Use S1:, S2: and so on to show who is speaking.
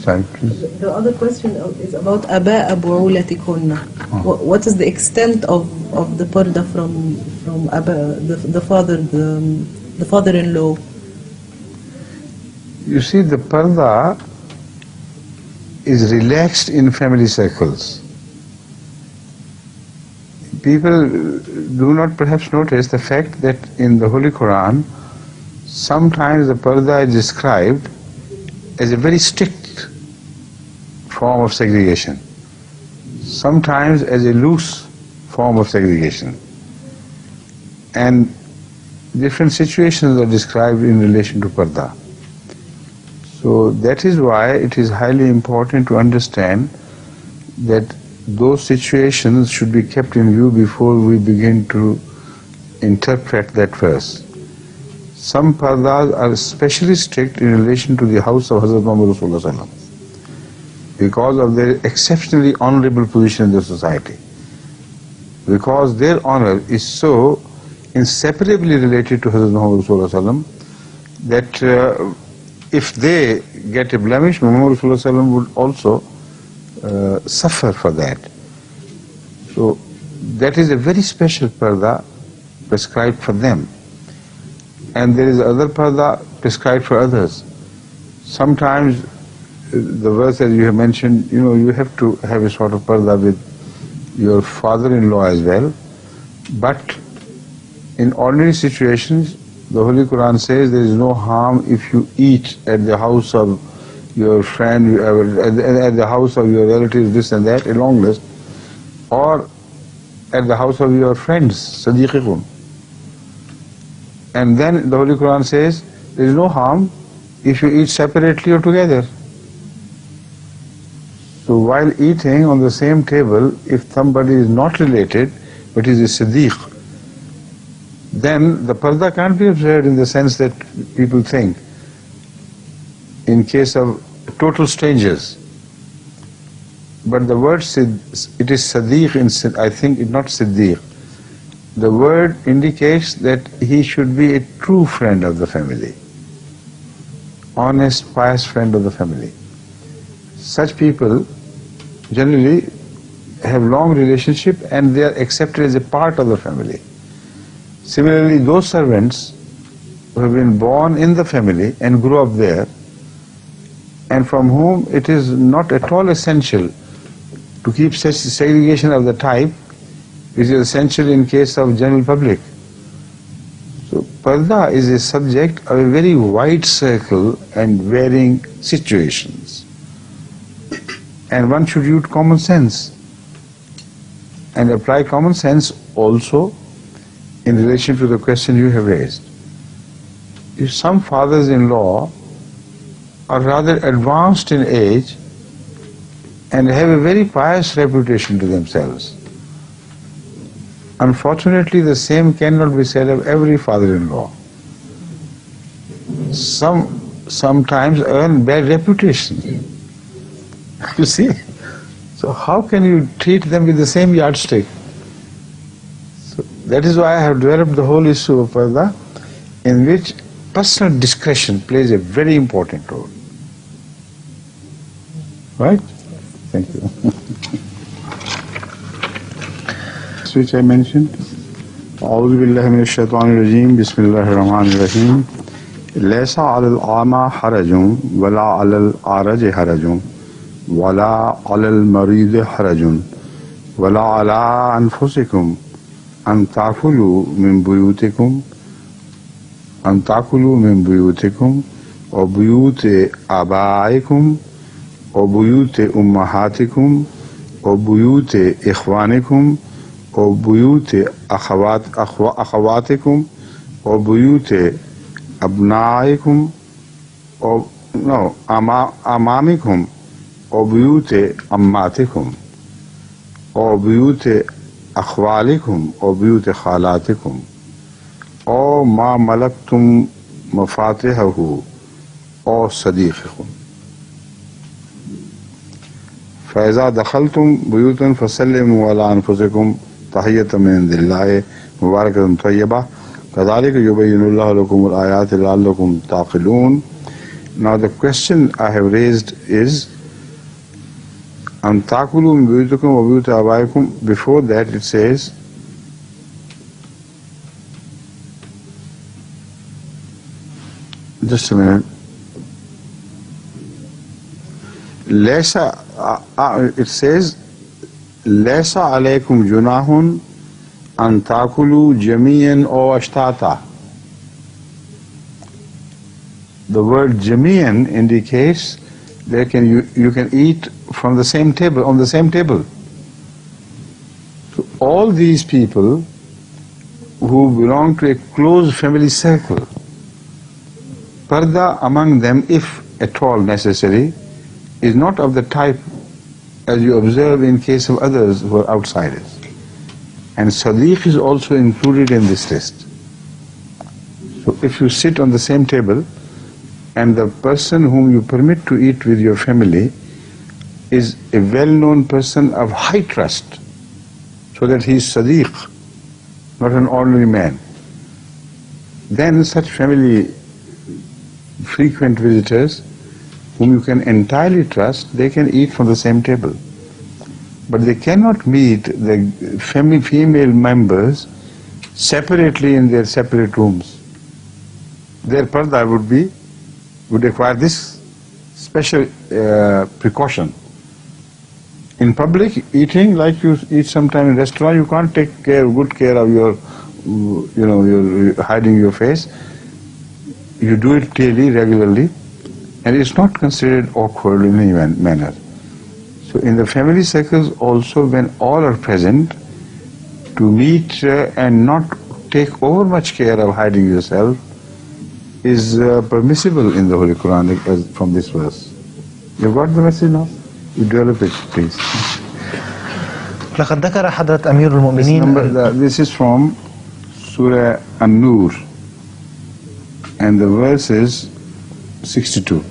S1: side, please.
S2: The other question is about أباء بعولتكن. What is the extent of the parda from أباء, the father-in-law?
S1: You see, the parda is relaxed in family circles. People do not perhaps notice the fact that in the Holy Quran, sometimes the parda is described as a very strict form of segregation, sometimes as a loose form of segregation. And different situations are described in relation to parda. So that is why it is highly important to understand that those situations should be kept in view before we begin to interpret that verse. Some pardas are especially strict in relation to the house of Hazrat Muhammad Rasulullah Sallallahu Alaihi Wasallam because of their exceptionally honorable position in the society. Because their honor is so inseparably related to Hazrat Muhammad Rasulullah Sallallahu Alaihi Wasallam that if they get a blemish, Muhammad Rasulullah Sallallahu Alaihi Wasallam would also suffer for that. So that is a very special parda prescribed for them. And there is other parda prescribed for others. Sometimes the verse as you have mentioned, you have to have a sort of parda with your father-in-law as well. But in ordinary situations, the Holy Quran says there is no harm if you eat at the house of your friend, at the house of your relatives, this and that, a long list, or at the house of your friends, sadiqikum. And then the Holy Quran says there is no harm if you eat separately or together. So while eating on the same table, if somebody is not related but is a siddiq, then the parda can't be observed in the sense that people think. In case of total strangers. But the word it is Sadiq, I think it's not Siddiq. The word indicates that he should be a true friend of the family, honest, pious friend of the family. Such people generally have long relationship and they are accepted as a part of the family. Similarly, those servants who have been born in the family and grew up there, and from whom it is not at all essential to keep such segregation of the type, which is essential in case of general public. So parda is a subject of a very wide circle and varying situations. And one should use common sense and apply common sense also in relation to the question you have raised. If some fathers-in-law are rather advanced in age and have a very pious reputation to themselves, unfortunately the same cannot be said of every father-in-law. Some sometimes earn bad reputation. You see? So how can you treat them with the same yardstick? So that is why I have developed the whole issue of parda, in which personal discretion plays a very important role. Right? Thank you. Which I mentioned. أعوذ بالله من الشيطان الرجيم بسم الله الرحمن الرحيم ليس على الأعمى حرج ولا على الأعرج حرج ولا على المريض حرج ولا على أنفسكم أن تأكلوا من بيوتكم وبيوت آبائكم وبيوت أمهاتكم وبيوت إخوانكم وبيوت أخواتكم وبيوت أبنائكم أمامكم وبيوت أماتكم وبيوت أخوالكم وبيوت خالاتكم أو ما ملكتم مفاتحه أو صديقكم فإذا دخلتم بيوتا فسلموا على أنفسكم تحية من عند الله مباركة طيبة كذلك يبين الله لكم الآيات لعلكم تعقلون. Now the question I have raised is أن تأكلوا من بيوتكم وبيوت آبائكم. Before that it says, just a minute, it says ليس عليكم جناح أن تأكلوا جميعا أو أشتاتا. The word jamian indicates that you can eat from the same table, on the same table. So all these people who belong to a close family circle, Parda among them, if at all necessary, is not of the type as you observe in case of others who are outsiders. And Sadiq is also included in this list. So if you sit on the same table and the person whom you permit to eat with your family is a well-known person of high trust, so that he is Sadiq, not an ordinary man, then such family frequent visitors whom you can entirely trust, they can eat from the same table. But they cannot meet the female members separately in their separate rooms. Their parda would require this special precaution. In public eating, like you eat sometime in restaurant, you can't take good care of your, you're hiding your face. You do it daily, regularly, and it's not considered awkward in any manner. So in the family circles also, when all are present, to meet and not take over much care of hiding yourself is permissible in the Holy Quran from this verse. You got the message now? You develop it, please.
S3: لقد ذكر حضرة أمير المؤمنين.
S1: This is from Surah An-Nur, and the verse is 62.